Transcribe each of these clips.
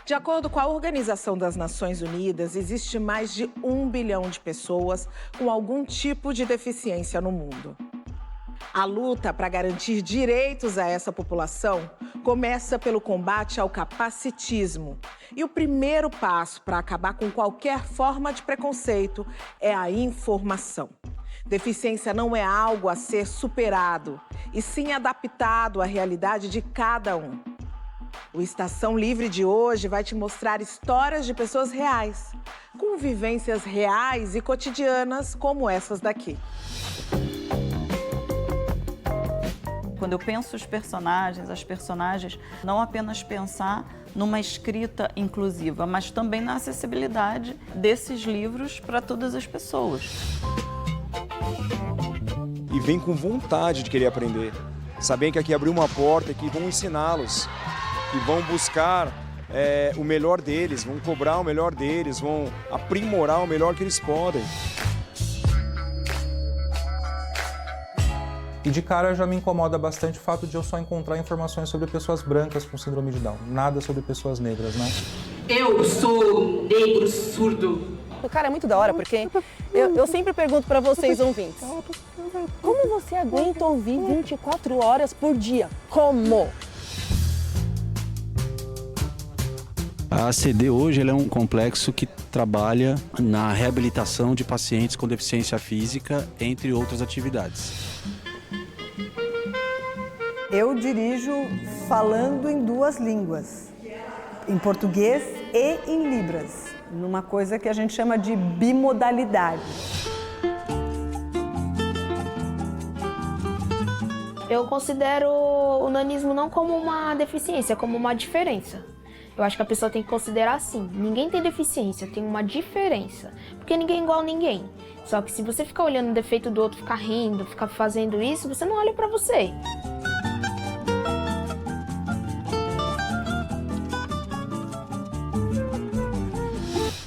De acordo com a Organização das Nações Unidas, existe mais de 1 bilhão de pessoas com algum tipo de deficiência no mundo. A luta para garantir direitos a essa população começa pelo combate ao capacitismo. E o primeiro passo para acabar com qualquer forma de preconceito é a informação. Deficiência não é algo a ser superado, e sim adaptado à realidade de cada um. O Estação Livre de hoje vai te mostrar histórias de pessoas reais, com vivências reais e cotidianas como essas daqui. Quando eu penso as personagens, não apenas pensar numa escrita inclusiva, mas também na acessibilidade desses livros para todas as pessoas. E vem com vontade de querer aprender. Sabem que aqui abriu uma porta, que vão ensiná-los, que vão buscar o melhor deles, vão cobrar o melhor deles, vão aprimorar o melhor que eles podem. E de cara já me incomoda bastante o fato de eu só encontrar informações sobre pessoas brancas com síndrome de Down, nada sobre pessoas negras, né? Eu sou negro surdo. O cara é muito da hora, porque eu sempre pergunto para vocês ouvintes, como você aguenta ouvir 24 horas por dia? Como? A ACD hoje é um complexo que trabalha na reabilitação de pacientes com deficiência física, entre outras atividades. Eu dirijo falando em 2 línguas, em português e em libras, numa coisa que a gente chama de bimodalidade. Eu considero o nanismo não como uma deficiência, como uma diferença. Eu acho que a pessoa tem que considerar assim, ninguém tem deficiência, tem uma diferença, porque ninguém é igual a ninguém. Só que se você ficar olhando o defeito do outro, ficar rindo, ficar fazendo isso, você não olha pra você.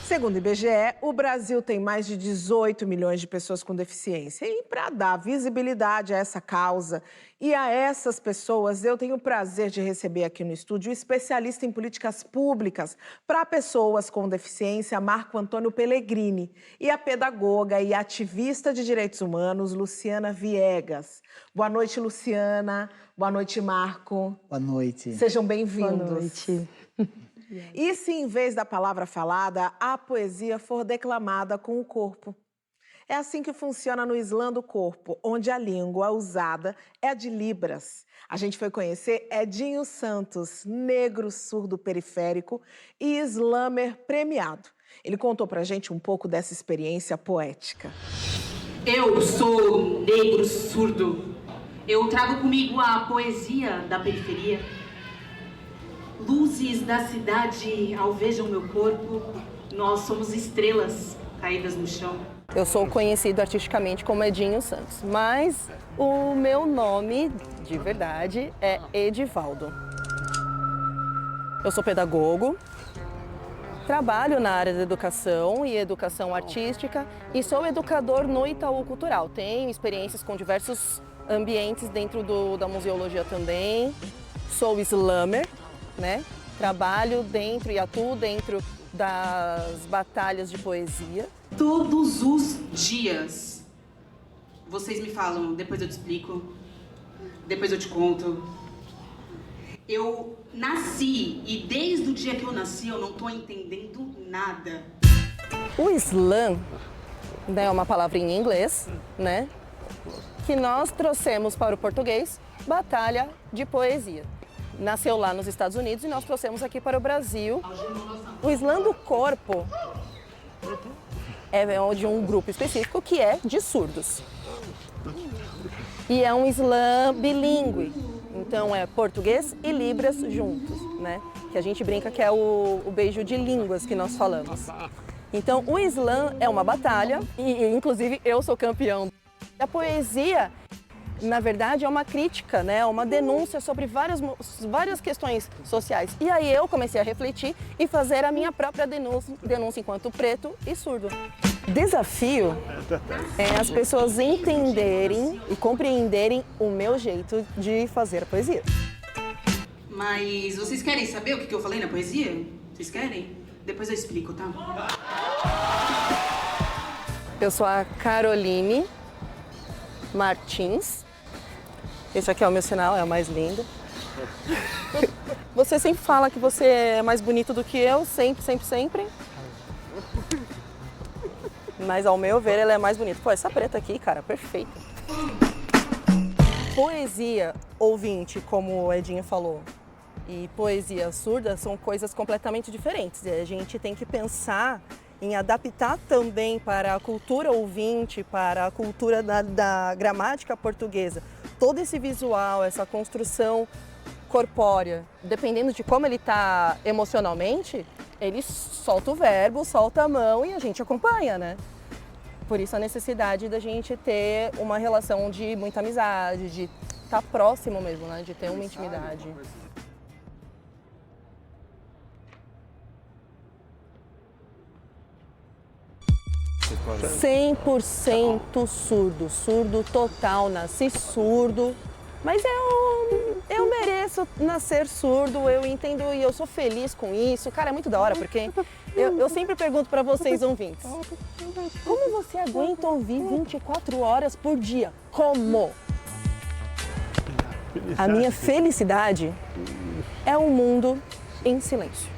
Segundo o IBGE, o Brasil tem mais de 18 milhões de pessoas com deficiência. E para dar visibilidade a essa causa e a essas pessoas, eu tenho o prazer de receber aqui no estúdio o especialista em políticas públicas para pessoas com deficiência, Marco Antônio Pellegrini, e a pedagoga e ativista de direitos humanos, Luciana Viegas. Boa noite, Luciana. Boa noite, Marco. Boa noite. Sejam bem-vindos. Boa noite. E se, em vez da palavra falada, a poesia for declamada com o corpo? É assim que funciona no Slam do Corpo, onde a língua usada é a de Libras. A gente foi conhecer Edinho Santos, negro surdo periférico e slammer premiado. Ele contou pra gente um pouco dessa experiência poética. Eu sou negro surdo. Eu trago comigo a poesia da periferia. Luzes da cidade alvejam meu corpo, nós somos estrelas caídas no chão. Eu sou conhecido artisticamente como Edinho Santos, mas o meu nome de verdade é Edivaldo. Eu sou pedagogo, trabalho na área da educação e educação artística e sou educador no Itaú Cultural. Tenho experiências com diversos ambientes dentro da museologia também. Sou slammer, né? Trabalho dentro e atuo dentro das batalhas de poesia. Todos os dias, vocês me falam, depois eu te explico, depois eu te conto. Eu nasci e desde o dia que eu nasci eu não tô entendendo nada. O slam, né, é uma palavra em inglês, né? Que nós trouxemos para o português, batalha de poesia. Nasceu lá nos Estados Unidos e nós trouxemos aqui para o Brasil. O slam do corpo é de um grupo específico que é de surdos. E é um slam bilíngue, então é português e libras juntos, né? Que a gente brinca que é o beijo de línguas que nós falamos. Então o slam é uma batalha e inclusive eu sou campeão. A poesia, na verdade, é uma crítica, né? Uma denúncia sobre várias questões sociais. E aí eu comecei a refletir e fazer a minha própria denúncia enquanto preto e surdo. Desafio é as pessoas entenderem e compreenderem o meu jeito de fazer a poesia. Mas vocês querem saber o que eu falei na poesia? Vocês querem? Depois eu explico, tá? Eu sou a Caroline Martins. Esse aqui é o meu sinal, é o mais lindo. Você sempre fala que você é mais bonito do que eu, sempre, sempre, sempre. Mas ao meu ver, ela é mais bonita. Pô, essa preta aqui, cara, perfeita. Poesia ouvinte, como o Edinho falou, e poesia surda são coisas completamente diferentes. E a gente tem que pensar em adaptar também para a cultura ouvinte, para a cultura da gramática portuguesa. Todo esse visual, essa construção corpórea, dependendo de como ele está emocionalmente, ele solta o verbo, solta a mão e a gente acompanha, né? Por isso a necessidade da gente ter uma relação de muita amizade, de estar próximo mesmo, né? De ter uma intimidade. 100% surdo, surdo total, nasci surdo, mas eu mereço nascer surdo, eu entendo e eu sou feliz com isso. Cara, é muito da hora, porque eu sempre pergunto para vocês ouvintes, como você aguenta ouvir 24 horas por dia? Como? A minha felicidade é um mundo em silêncio.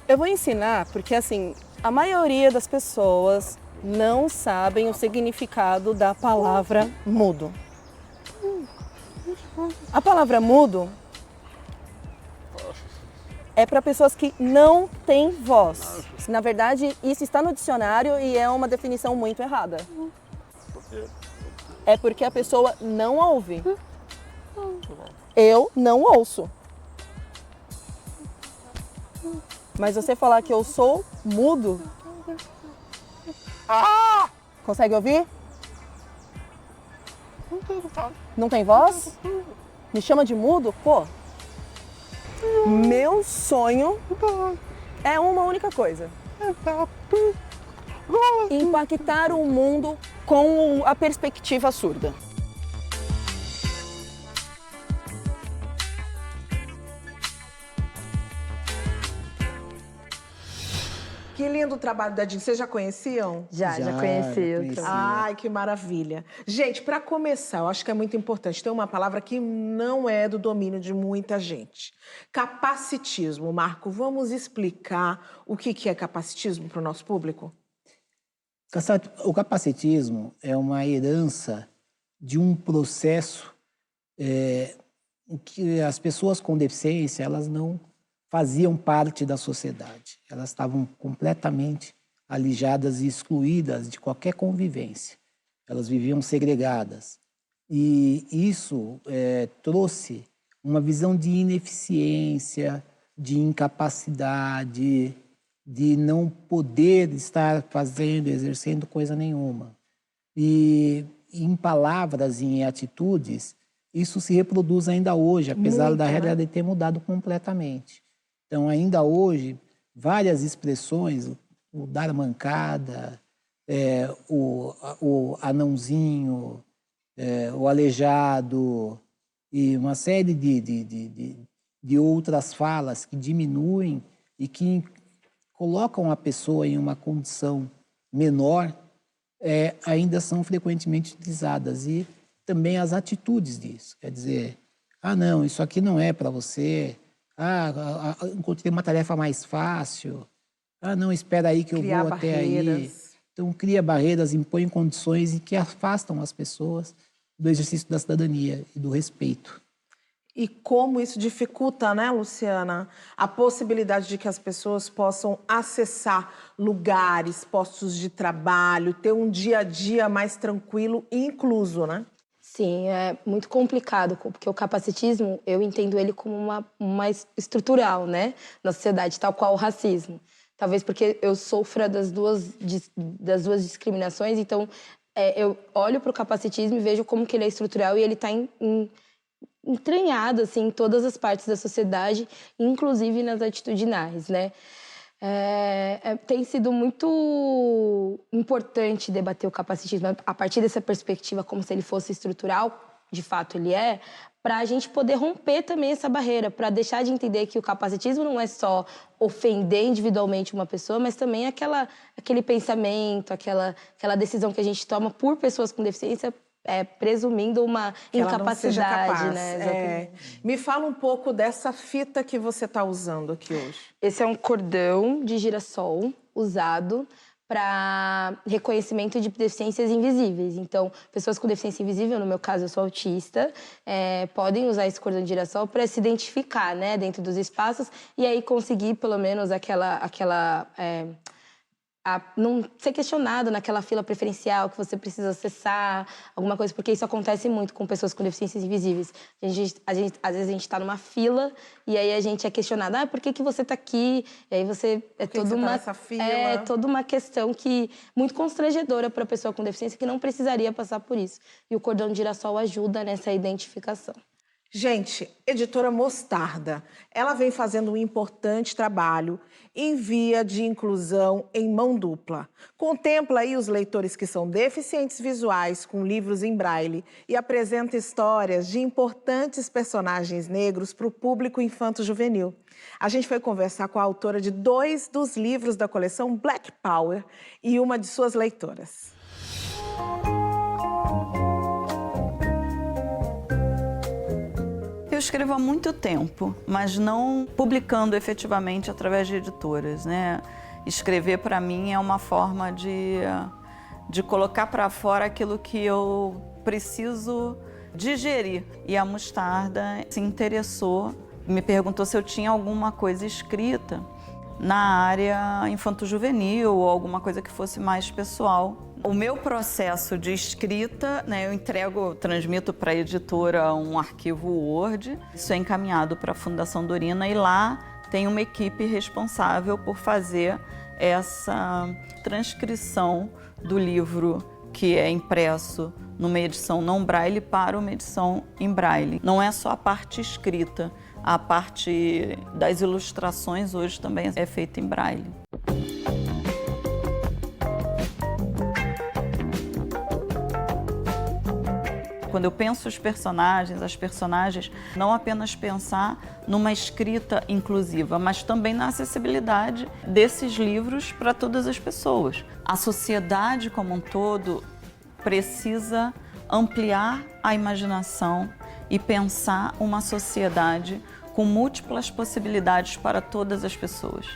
Eu vou ensinar porque, assim, a maioria das pessoas não sabem o significado da palavra mudo. A palavra mudo é para pessoas que não têm voz. Na verdade, isso está no dicionário e é uma definição muito errada. É porque a pessoa não ouve. Eu não ouço. Mas você falar que eu sou mudo... Consegue ouvir? Não tem voz? Me chama de mudo? Pô, meu sonho é uma única coisa. Impactar o mundo com a perspectiva surda. Que lindo o trabalho da Jean. Vocês já conheciam? Já conheci. Ai, que maravilha. Gente, para começar, eu acho que é muito importante ter uma palavra que não é do domínio de muita gente. Capacitismo. Marco, vamos explicar o que é capacitismo para o nosso público? O capacitismo é uma herança de um processo em que as pessoas com deficiência, elas não faziam parte da sociedade. Elas estavam completamente alijadas e excluídas de qualquer convivência. Elas viviam segregadas. E isso trouxe uma visão de ineficiência, de incapacidade, de não poder estar exercendo coisa nenhuma. E em palavras e em atitudes, isso se reproduz ainda hoje, apesar da realidade ter mudado completamente. Então, ainda hoje, várias expressões, o dar mancada, o anãozinho, o aleijado, e uma série de outras falas que diminuem e que colocam a pessoa em uma condição menor, ainda são frequentemente utilizadas. E também as atitudes disso. Quer dizer, não, isso aqui não é para você... encontrei uma tarefa mais fácil. Não, espera aí que eu vou até aí. Então, cria barreiras, impõe condições que afastam as pessoas do exercício da cidadania e do respeito. E como isso dificulta, né, Luciana, a possibilidade de que as pessoas possam acessar lugares, postos de trabalho, ter um dia a dia mais tranquilo e incluso, né? Sim, é muito complicado, porque o capacitismo, eu entendo ele como uma estrutural, né, na sociedade, tal qual o racismo. Talvez porque eu sofra das duas discriminações, então eu olho para o capacitismo e vejo como que ele é estrutural e ele está entranhado assim, em todas as partes da sociedade, inclusive nas atitudinais, né? Tem sido muito importante debater o capacitismo a partir dessa perspectiva, como se ele fosse estrutural, de fato ele é, para a gente poder romper também essa barreira, para deixar de entender que o capacitismo não é só ofender individualmente uma pessoa, mas também aquele pensamento, aquela decisão que a gente toma por pessoas com deficiência, presumindo uma incapacidade, né? Me fala um pouco dessa fita que você está usando aqui hoje. Esse é um cordão de girassol usado para reconhecimento de deficiências invisíveis. Então, pessoas com deficiência invisível, no meu caso eu sou autista, podem usar esse cordão de girassol para se identificar, né, dentro dos espaços e aí conseguir pelo menos não ser questionado naquela fila preferencial que você precisa acessar, alguma coisa, porque isso acontece muito com pessoas com deficiências invisíveis. Às vezes a gente está numa fila e aí a gente é questionado, por que você está aqui? E aí você toda uma questão muito constrangedora para a pessoa com deficiência que não precisaria passar por isso. E o cordão de girassol ajuda nessa identificação. Gente, editora Mostarda, ela vem fazendo um importante trabalho em via de inclusão em mão dupla. Contempla aí os leitores que são deficientes visuais com livros em braille e apresenta histórias de importantes personagens negros para o público infanto-juvenil. A gente foi conversar com a autora de 2 dos livros da coleção Black Power e uma de suas leitoras. Eu escrevo há muito tempo, mas não publicando efetivamente através de editoras, né? Escrever, para mim, é uma forma de colocar para fora aquilo que eu preciso digerir. E a Mostarda se interessou, me perguntou se eu tinha alguma coisa escrita na área infanto-juvenil ou alguma coisa que fosse mais pessoal. O meu processo de escrita, né, eu transmito para a editora um arquivo Word, isso é encaminhado para a Fundação Dorina e lá tem uma equipe responsável por fazer essa transcrição do livro que é impresso numa edição não braille para uma edição em braille. Não é só a parte escrita, a parte das ilustrações hoje também é feita em braille. Quando eu penso as personagens, não apenas pensar numa escrita inclusiva, mas também na acessibilidade desses livros para todas as pessoas. A sociedade como um todo precisa ampliar a imaginação e pensar uma sociedade com múltiplas possibilidades para todas as pessoas.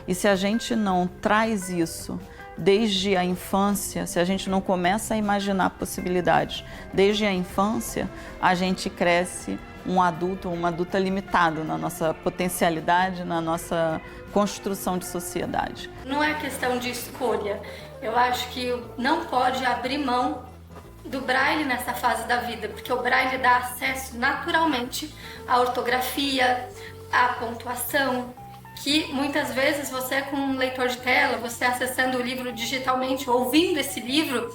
E se a gente não traz isso desde a infância, se a gente não começa a imaginar possibilidades desde a infância, a gente cresce um adulto ou uma adulta limitado na nossa potencialidade, na nossa construção de sociedade. Não é questão de escolha. Eu acho que não pode abrir mão do braille nessa fase da vida, porque o braille dá acesso naturalmente à ortografia, à pontuação, que muitas vezes você com um leitor de tela, você acessando o livro digitalmente, ouvindo esse livro,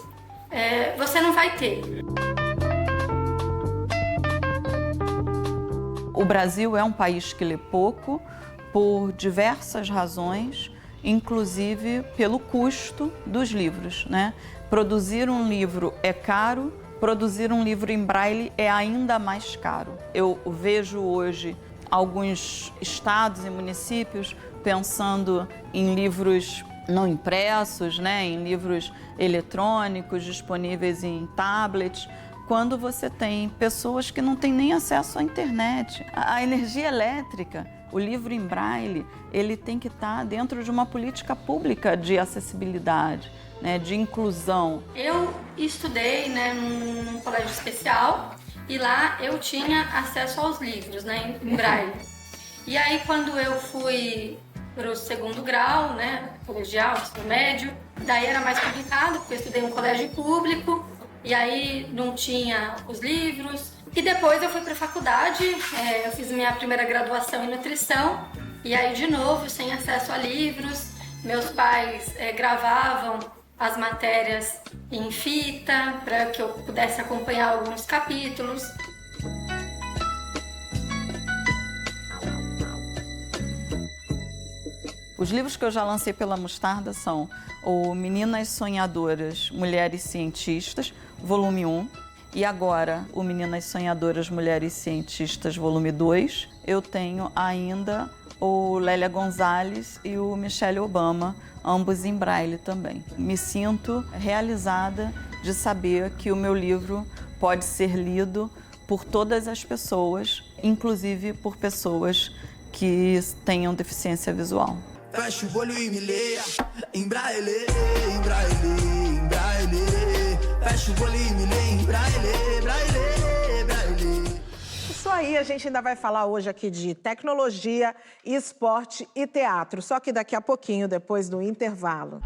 você não vai ter. O Brasil é um país que lê pouco por diversas razões, inclusive pelo custo dos livros, né? Produzir um livro é caro, produzir um livro em braille é ainda mais caro. Eu vejo hoje alguns estados e municípios pensando em livros não impressos, né, em livros eletrônicos disponíveis em tablets, quando você tem pessoas que não têm nem acesso à internet. A energia elétrica, o livro em braille, ele tem que estar dentro de uma política pública de acessibilidade, né, de inclusão. Eu estudei, né, num colégio especial e lá eu tinha acesso aos livros, né, em braille. E aí quando eu fui para o segundo grau, né, colegial, ensino médio, daí era mais complicado, porque eu estudei em um colégio público e aí não tinha os livros. E depois eu fui para a faculdade, eu fiz minha primeira graduação em nutrição e aí de novo sem acesso a livros. Meus pais gravavam as matérias em fita para que eu pudesse acompanhar alguns capítulos. Os livros que eu já lancei pela Mostarda são o Meninas Sonhadoras, Mulheres Cientistas, volume 1, E agora, o Meninas Sonhadoras, Mulheres Cientistas, volume 2, eu tenho ainda o Lélia Gonzalez e o Michelle Obama, ambos em braille também. Me sinto realizada de saber que o meu livro pode ser lido por todas as pessoas, inclusive por pessoas que tenham deficiência visual. Fecha o olho e me leia, em braille, em braille, em braille. Fecha o olho e me leia, em braille, braille, braille. Isso aí, a gente ainda vai falar hoje aqui de tecnologia, esporte e teatro, só que daqui a pouquinho, depois do intervalo.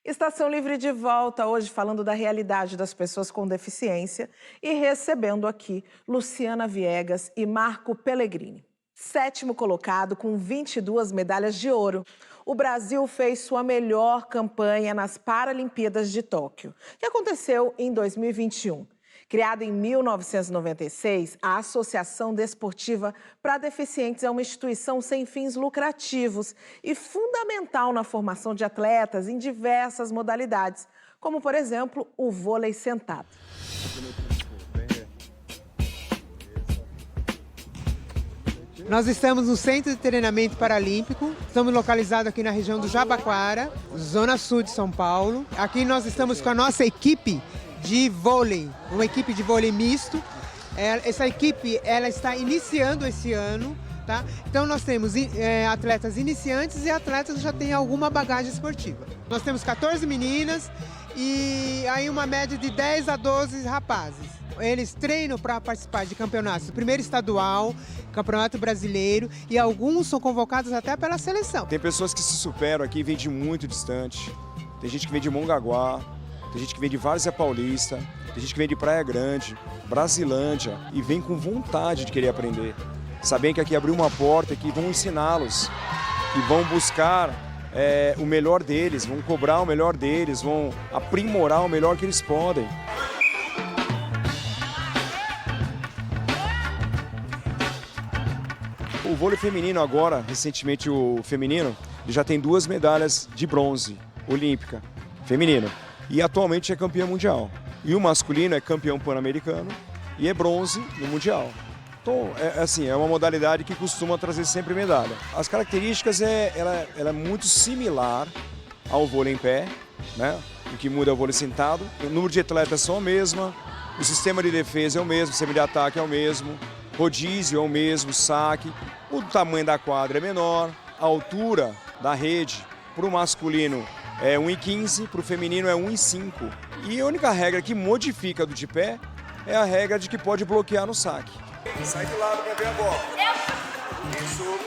Estação Livre de volta, hoje falando da realidade das pessoas com deficiência e recebendo aqui Luciana Viegas e Marco Pellegrini. 7º colocado com 22 medalhas de ouro. O Brasil fez sua melhor campanha nas Paralimpíadas de Tóquio, que aconteceu em 2021. Criada em 1996, a Associação Desportiva para Deficientes é uma instituição sem fins lucrativos e fundamental na formação de atletas em diversas modalidades, como, por exemplo, o vôlei sentado. Nós estamos no Centro de Treinamento Paralímpico, estamos localizados aqui na região do Jabaquara, zona sul de São Paulo. Aqui nós estamos com a nossa equipe de vôlei, uma equipe de vôlei misto. Essa equipe ela está iniciando esse ano, tá? Então nós temos atletas iniciantes e atletas que já têm alguma bagagem esportiva. Nós temos 14 meninas e aí uma média de 10 a 12 rapazes. Eles treinam para participar de campeonatos, primeiro estadual, campeonato brasileiro, e alguns são convocados até pela seleção. Tem pessoas que se superam aqui e vêm de muito distante. Tem gente que vem de Mongaguá, tem gente que vem de Várzea Paulista, tem gente que vem de Praia Grande, Brasilândia, e vem com vontade de querer aprender. Sabem que aqui abriu uma porta que vão ensiná-los, que vão buscar o melhor deles, vão cobrar o melhor deles, vão aprimorar o melhor que eles podem. O vôlei feminino agora, recentemente o feminino, ele já tem 2 medalhas de bronze olímpica, feminino. E atualmente é campeão mundial. E o masculino é campeão pan-americano e é bronze no mundial. Então, é uma modalidade que costuma trazer sempre medalha. As características, ela é muito similar ao vôlei em pé, né? O que muda é o vôlei sentado. O número de atletas são a mesma, o sistema de defesa é o mesmo, o sistema de ataque é o mesmo, rodízio é o mesmo, saque, o tamanho da quadra é menor, a altura da rede para o masculino é 1,15, para o feminino é 1,5. E a única regra que modifica do de pé é a regra de que pode bloquear no saque. Sai do lado para ver a bola. Isso.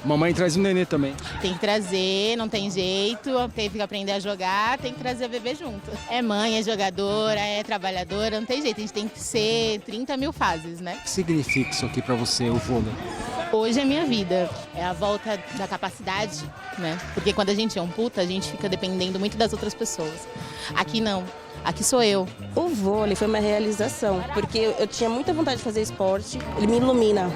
Mamãe traz um nenê também. Tem que trazer, não tem jeito, teve que aprender a jogar, tem que trazer o bebê junto. É mãe, é jogadora, é trabalhadora, não tem jeito, a gente tem que ser 30 mil fases, né? O que significa isso aqui para você, o vôlei? Hoje é minha vida, é a volta da capacidade, né? Porque quando a gente amputa, a gente fica dependendo muito das outras pessoas. Aqui não, aqui sou eu. O vôlei foi uma realização, porque eu tinha muita vontade de fazer esporte, ele me ilumina.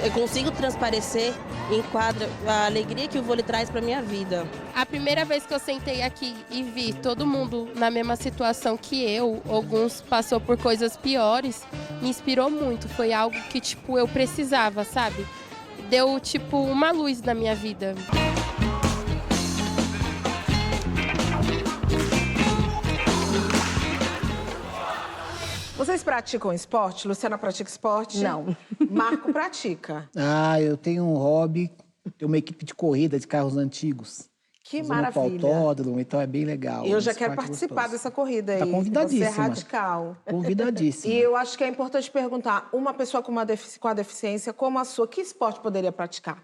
Eu consigo transparecer em quadra a alegria que o vôlei traz para minha vida. A primeira vez que eu sentei aqui e vi todo mundo na mesma situação que eu, alguns passou por coisas piores, me inspirou muito. Foi algo que, eu precisava, sabe? Deu, uma luz na minha vida. Vocês praticam esporte? Luciana pratica esporte? Não. Marco pratica. Eu tenho um hobby, tenho uma equipe de corrida de carros antigos. Que Nós maravilha. vamos pro autódromo, então é bem legal. Eu já quero participar dessa corrida aí. Tá convidadíssima. Você é radical. Convidadíssima. E eu acho que é importante perguntar, uma pessoa com a deficiência como a sua, que esporte poderia praticar?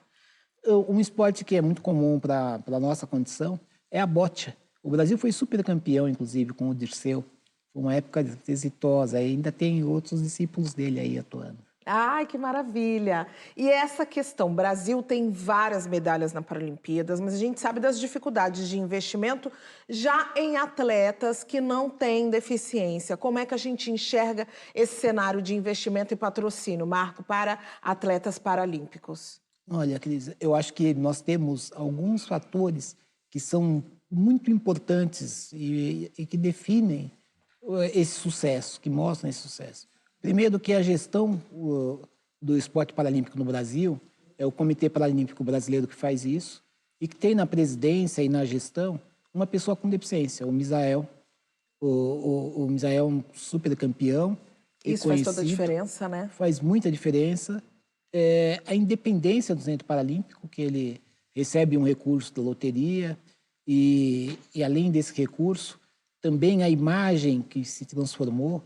Um esporte que é muito comum para a nossa condição é a bocha. O Brasil foi super campeão, inclusive, com o Dirceu. Foi uma época exitosa. Ainda tem outros discípulos dele aí atuando. Ai, que maravilha! E essa questão, o Brasil tem várias medalhas na Paralimpíadas, mas a gente sabe das dificuldades de investimento já em atletas que não têm deficiência. Como é que a gente enxerga esse cenário de investimento e patrocínio, Marco, para atletas paralímpicos? Olha, Cris, eu acho que nós temos alguns fatores que são muito importantes e que definem esse sucesso, que mostram esse sucesso. Primeiro, que a gestão do esporte paralímpico no Brasil é o Comitê Paralímpico Brasileiro que faz isso e que tem na presidência e na gestão uma pessoa com deficiência, o Misael. O Misael é um super campeão. Isso faz toda a diferença, né? Faz muita diferença. A independência do Centro Paralímpico, que ele recebe um recurso da loteria e além desse recurso, também a imagem que se transformou,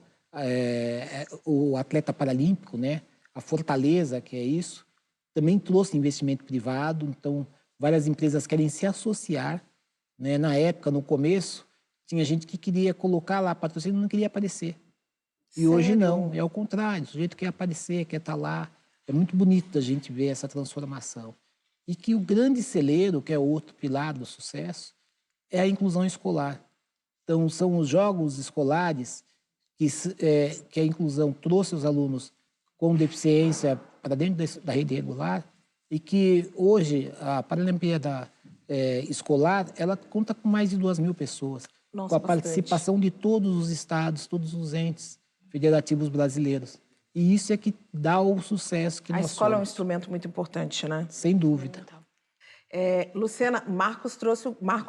o atleta paralímpico, né? A fortaleza, que é isso, também trouxe investimento privado, então várias empresas querem se associar, né? Na época, no começo, tinha gente que queria colocar lá patrocínio e não queria aparecer. E Sério? hoje não, é o contrário, o sujeito quer aparecer, quer estar lá. É muito bonito a gente ver essa transformação. E que o grande celeiro, que é outro pilar do sucesso, é a inclusão escolar. Então, são os jogos escolares que a inclusão trouxe os alunos com deficiência para dentro da rede regular e que hoje a Paralimpíada escolar, ela conta com mais de 2.000 pessoas. Nossa, com a bastante. participação de todos os estados, todos os entes federativos brasileiros. E isso é que dá o sucesso que nós somos. A escola é um instrumento muito importante, né? Sem dúvida. Luciana, Marco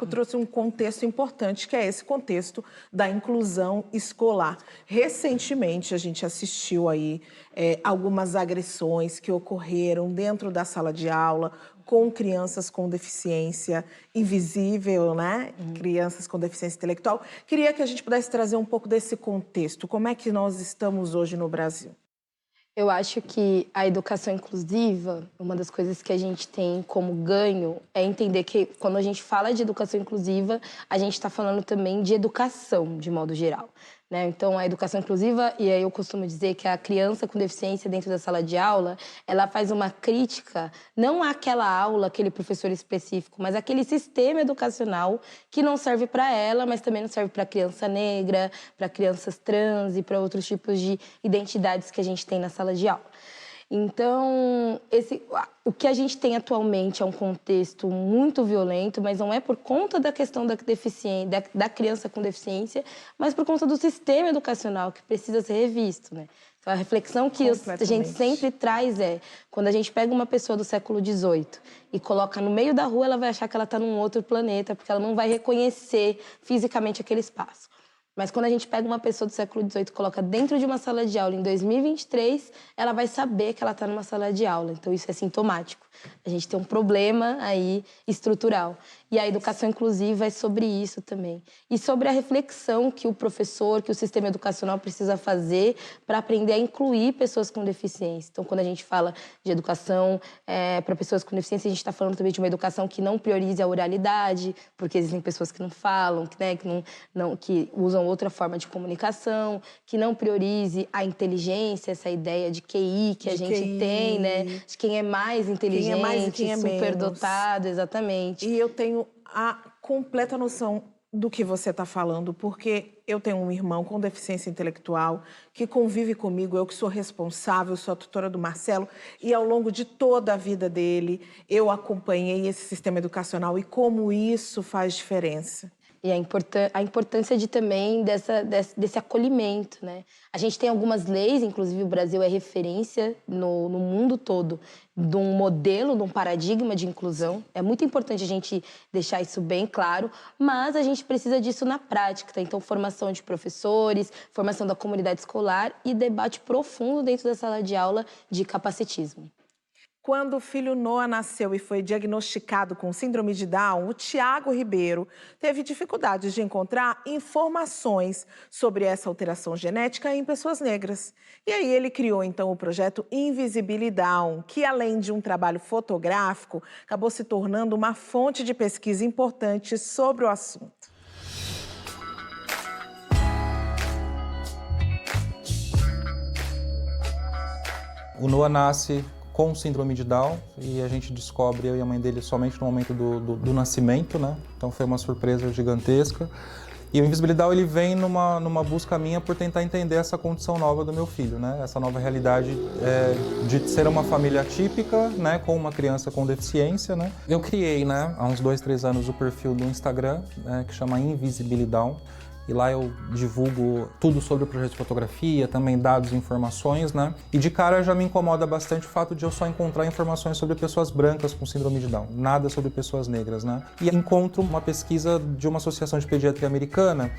trouxe um contexto importante, que é esse contexto da inclusão escolar. Recentemente, a gente assistiu aí algumas agressões que ocorreram dentro da sala de aula com crianças com deficiência invisível, né? Crianças com deficiência intelectual. Queria que a gente pudesse trazer um pouco desse contexto. Como é que nós estamos hoje no Brasil? Eu acho que a educação inclusiva, uma das coisas que a gente tem como ganho é entender que quando a gente fala de educação inclusiva, a gente está falando também de educação, de modo geral, né? Então, a educação inclusiva, e aí eu costumo dizer que a criança com deficiência dentro da sala de aula, ela faz uma crítica, não àquela aula, aquele professor específico, mas aquele sistema educacional que não serve para ela, mas também não serve para criança negra, para crianças trans e para outros tipos de identidades que a gente tem na sala de aula. Então, o que a gente tem atualmente é um contexto muito violento, mas não é por conta da questão da criança com deficiência, mas por conta do sistema educacional que precisa ser revisto, né? Então, a reflexão que a gente sempre traz quando a gente pega uma pessoa do século XVIII e coloca no meio da rua, ela vai achar que ela está num outro planeta, porque ela não vai reconhecer fisicamente aquele espaço. Mas quando a gente pega uma pessoa do século XVIII e coloca dentro de uma sala de aula em 2023, ela vai saber que ela está numa sala de aula. Então, isso é sintomático. A gente tem um problema aí estrutural. E a educação inclusiva é sobre isso também. E sobre a reflexão que o professor, que o sistema educacional precisa fazer para aprender a incluir pessoas com deficiência. Então, quando a gente fala de educação para pessoas com deficiência, a gente está falando também de uma educação que não priorize a oralidade, porque existem pessoas que não falam, que usam outra forma de comunicação, que não priorize a inteligência, essa ideia de QI que a gente tem, né? De quem é mais inteligente, quem é superdotado, exatamente. E eu tenho a completa noção do que você está falando, porque eu tenho um irmão com deficiência intelectual que convive comigo, eu que sou responsável, sou a tutora do Marcelo, e ao longo de toda a vida dele, eu acompanhei esse sistema educacional e como isso faz diferença. E a importância também desse acolhimento, né? A gente tem algumas leis, inclusive o Brasil é referência no mundo todo de um modelo, de um paradigma de inclusão. É muito importante a gente deixar isso bem claro, mas a gente precisa disso na prática, tá? Então, formação de professores, formação da comunidade escolar e debate profundo dentro da sala de aula de capacitismo. Quando o filho Noah nasceu e foi diagnosticado com síndrome de Down, o Tiago Ribeiro teve dificuldades de encontrar informações sobre essa alteração genética em pessoas negras. E aí ele criou, então, o projeto Invisibilidown, que, além de um trabalho fotográfico, acabou se tornando uma fonte de pesquisa importante sobre o assunto. O Noah nasce com síndrome de Down e a gente descobre, eu e a mãe dele, somente no momento do nascimento, né? Então foi uma surpresa gigantesca. E o Invisibilidade ele vem numa busca minha por tentar entender essa condição nova do meu filho, né? Essa nova realidade de ser uma família atípica, né? Com uma criança com deficiência, né? Eu criei, né, há uns 2, 3 anos o perfil do Instagram, né, que chama Invisibilidade. E lá eu divulgo tudo sobre o projeto de fotografia, também dados e informações, né? E de cara já me incomoda bastante o fato de eu só encontrar informações sobre pessoas brancas com síndrome de Down, nada sobre pessoas negras, né? E encontro uma pesquisa de uma associação de pediatria americana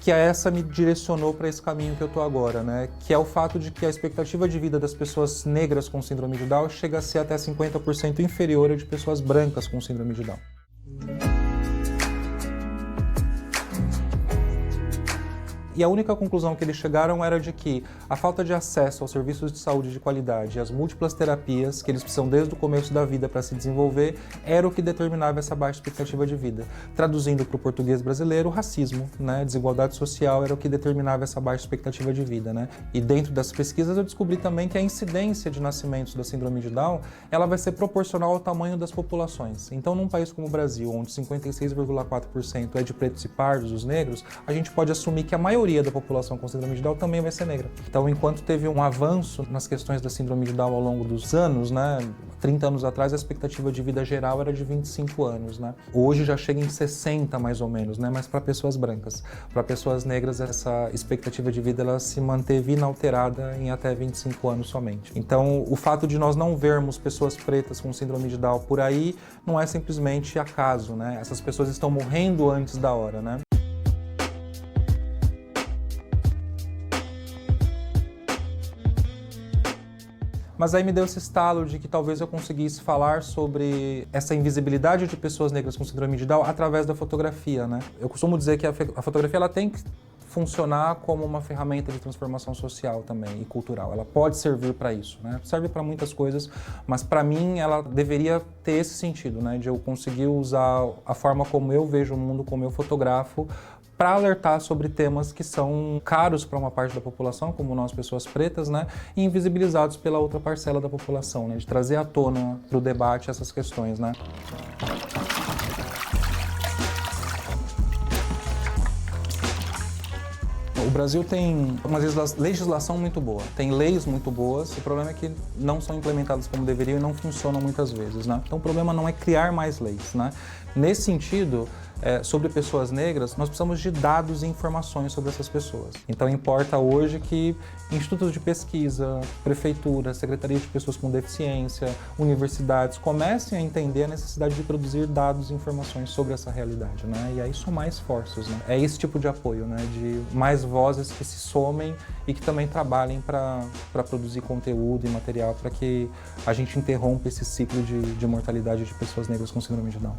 que essa me direcionou para esse caminho que eu tô agora, né? Que é o fato de que a expectativa de vida das pessoas negras com síndrome de Down chega a ser até 50% inferior à de pessoas brancas com síndrome de Down. E a única conclusão que eles chegaram era de que a falta de acesso aos serviços de saúde de qualidade e às múltiplas terapias que eles precisam desde o começo da vida para se desenvolver era o que determinava essa baixa expectativa de vida. Traduzindo para o português brasileiro, o racismo, né? Desigualdade social era o que determinava essa baixa expectativa de vida, né? E dentro das pesquisas eu descobri também que a incidência de nascimentos da síndrome de Down ela vai ser proporcional ao tamanho das populações. Então, num país como o Brasil, onde 56,4% é de pretos e pardos, os negros, a gente pode assumir que a maioria da população com síndrome de Down também vai ser negra. Então, enquanto teve um avanço nas questões da síndrome de Down ao longo dos anos, né, 30 anos atrás a expectativa de vida geral era de 25 anos, né? Hoje já chega em 60 mais ou menos, né, mas para pessoas brancas. Para pessoas negras essa expectativa de vida ela se manteve inalterada em até 25 anos somente. Então, o fato de nós não vermos pessoas pretas com síndrome de Down por aí não é simplesmente acaso, né? Essas pessoas estão morrendo antes da hora, né? Mas aí me deu esse estalo de que talvez eu conseguisse falar sobre essa invisibilidade de pessoas negras com síndrome de Down através da fotografia, né? Eu costumo dizer que a fotografia ela tem que funcionar como uma ferramenta de transformação social também e cultural. Ela pode servir para isso, né? Serve para muitas coisas, mas para mim ela deveria ter esse sentido, né? De eu conseguir usar a forma como eu vejo o mundo, como eu fotografo, para alertar sobre temas que são caros para uma parte da população, como nós, pessoas pretas, né, e invisibilizados pela outra parcela da população, né, de trazer à tona para o debate essas questões, né. O Brasil tem uma legislação muito boa, tem leis muito boas, o problema é que não são implementadas como deveriam e não funcionam muitas vezes, né. Então o problema não é criar mais leis, né. Nesse sentido, sobre pessoas negras, nós precisamos de dados e informações sobre essas pessoas. Então importa hoje que institutos de pesquisa, prefeituras, secretarias de pessoas com deficiência, universidades comecem a entender a necessidade de produzir dados e informações sobre essa realidade, né? E aí somar esforços, né? É esse tipo de apoio, né? De mais vozes que se somem e que também trabalhem para produzir conteúdo e material para que a gente interrompa esse ciclo de mortalidade de pessoas negras com síndrome de Down.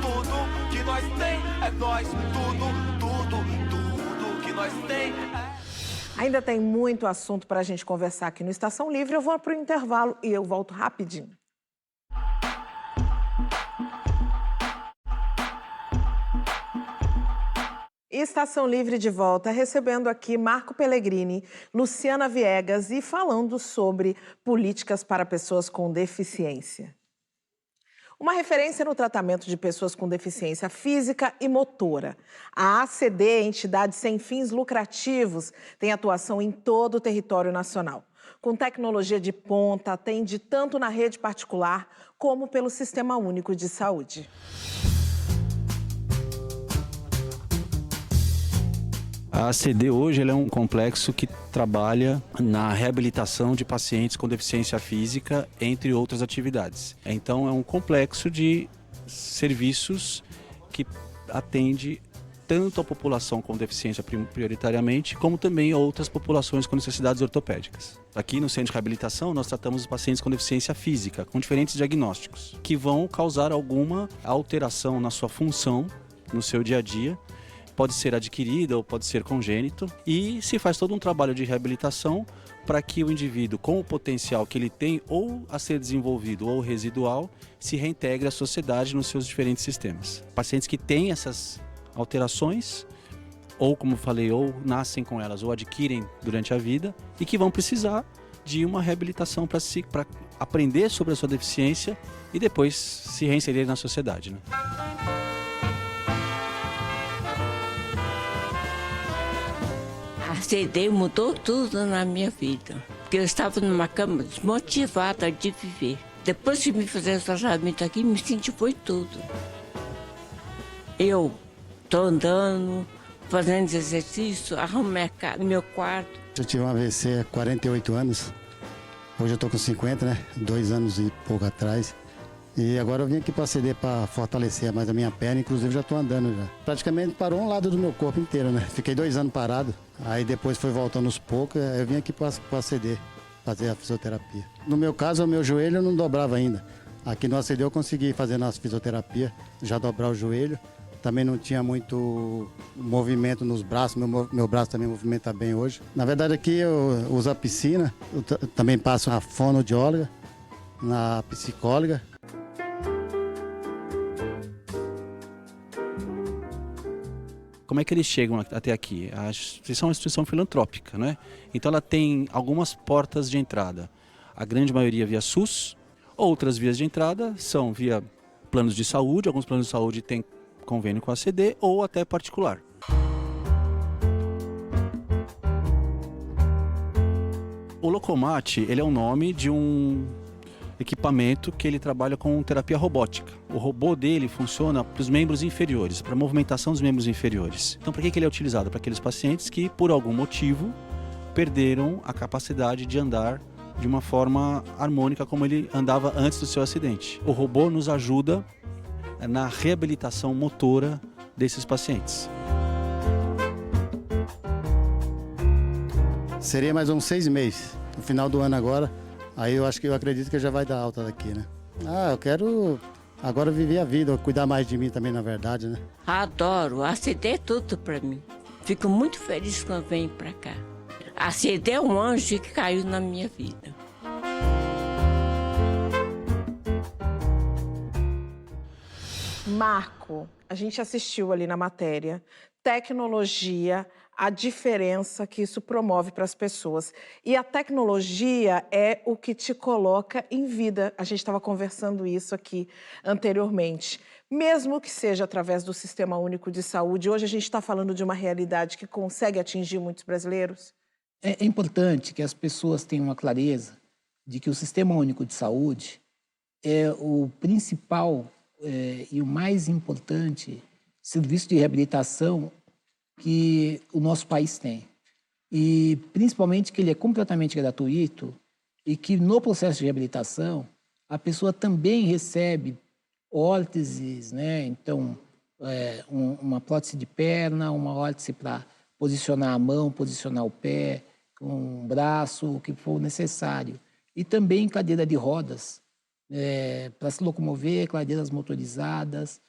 Tudo que nós tem é nós, tudo que nós tem é... Ainda tem muito assunto para a gente conversar aqui no Estação Livre. Eu vou para o intervalo e eu volto rapidinho. Estação Livre de volta, recebendo aqui Marco Pellegrini, Luciana Viegas e falando sobre políticas para pessoas com deficiência. Uma referência no tratamento de pessoas com deficiência física e motora. A ACD, entidade sem fins lucrativos, tem atuação em todo o território nacional. Com tecnologia de ponta, atende tanto na rede particular como pelo Sistema Único de Saúde. A ACD hoje ela é um complexo que trabalha na reabilitação de pacientes com deficiência física, entre outras atividades. Então é um complexo de serviços que atende tanto a população com deficiência prioritariamente, como também outras populações com necessidades ortopédicas. Aqui no Centro de Reabilitação nós tratamos os pacientes com deficiência física, com diferentes diagnósticos, que vão causar alguma alteração na sua função, no seu dia a dia. Pode ser adquirida ou pode ser congênito, e se faz todo um trabalho de reabilitação para que o indivíduo, com o potencial que ele tem ou a ser desenvolvido ou residual, se reintegre à sociedade nos seus diferentes sistemas. Pacientes que têm essas alterações, ou como falei, ou nascem com elas ou adquirem durante a vida e que vão precisar de uma reabilitação para aprender sobre a sua deficiência e depois se reinserir na sociedade, né? CD mudou tudo na minha vida, porque eu estava numa cama desmotivada de viver. Depois que me fizeram o tratamento aqui, me senti foi tudo. Eu estou andando, fazendo exercício, arrumo meu quarto. Eu tive um AVC há 48 anos, hoje eu estou com 50, né? 2 anos e pouco atrás. E agora eu vim aqui para a CD para fortalecer mais a minha perna, inclusive já estou andando já. Praticamente parou um lado do meu corpo inteiro, né? Fiquei 2 anos parado, aí depois foi voltando aos poucos, eu vim aqui para a CD fazer a fisioterapia. No meu caso, o meu joelho não dobrava ainda. Aqui no ACD eu consegui fazer na fisioterapia, já dobrar o joelho. Também não tinha muito movimento nos braços, meu braço também movimenta bem hoje. Na verdade aqui eu uso a piscina, eu também passo a fonoaudióloga, na psicóloga. Como é que eles chegam até aqui? A instituição é uma instituição filantrópica, né? Então ela tem algumas portas de entrada. A grande maioria via SUS, outras vias de entrada são via planos de saúde, alguns planos de saúde têm convênio com a ACD ou até particular. O Locomate, ele é o nome de um equipamento que ele trabalha com terapia robótica. O robô dele funciona para os membros inferiores, para a movimentação dos membros inferiores. Então, para que ele é utilizado? Para aqueles pacientes que, por algum motivo, perderam a capacidade de andar de uma forma harmônica como ele andava antes do seu acidente. O robô nos ajuda na reabilitação motora desses pacientes. Seria mais uns 6 meses, no final do ano agora. Aí eu acredito que já vai dar alta daqui, né? Eu quero agora viver a vida, cuidar mais de mim também, na verdade, né? Adoro, a CD é tudo pra mim. Fico muito feliz quando venho pra cá. A CD é um anjo que caiu na minha vida. Marco, a gente assistiu ali na matéria, tecnologia, a diferença que isso promove para as pessoas. E a tecnologia é o que te coloca em vida. A gente estava conversando isso aqui anteriormente. Mesmo que seja através do Sistema Único de Saúde, hoje a gente está falando de uma realidade que consegue atingir muitos brasileiros? É importante que as pessoas tenham uma clareza de que o Sistema Único de Saúde é o principal e o mais importante serviço de reabilitação que o nosso país tem. E principalmente que ele é completamente gratuito e que no processo de reabilitação a pessoa também recebe órteses, né? Então, uma prótese de perna, uma órtese para posicionar a mão, posicionar o pé, um braço, o que for necessário. E também cadeira de rodas, para se locomover, cadeiras motorizadas,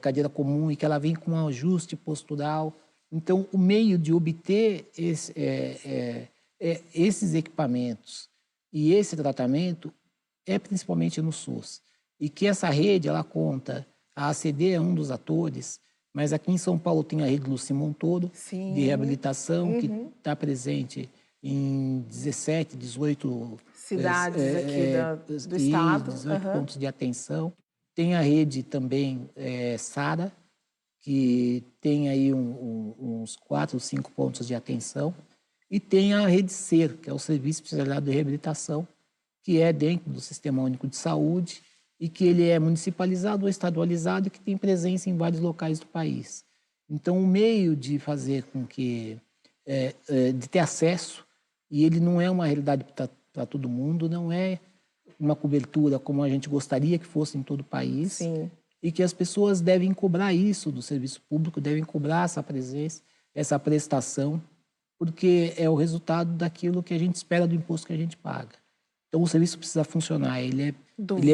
cadeira comum, e que ela vem com um ajuste postural. Então, o meio de obter esses equipamentos e esse tratamento é principalmente no SUS. E que essa rede, ela conta, a ACD é um dos atores, mas aqui em São Paulo tem a rede Luci Montoro, de reabilitação, que está presente em 17, 18 cidades aqui do estado. 18 pontos de atenção. Tem a rede também SARA, que tem aí uns 4 ou 5 pontos de atenção. E tem a rede SER, que é o Serviço Especializado de Reabilitação, que é dentro do Sistema Único de Saúde e que ele é municipalizado ou estadualizado e que tem presença em vários locais do país. Então, o meio de fazer com que... de ter acesso, e ele não é uma realidade para todo mundo, não é uma cobertura como a gente gostaria que fosse em todo o país. Sim. E que as pessoas devem cobrar isso do serviço público, devem cobrar essa presença, essa prestação, porque é o resultado daquilo que a gente espera do imposto que a gente paga. Então, o serviço precisa funcionar, ele é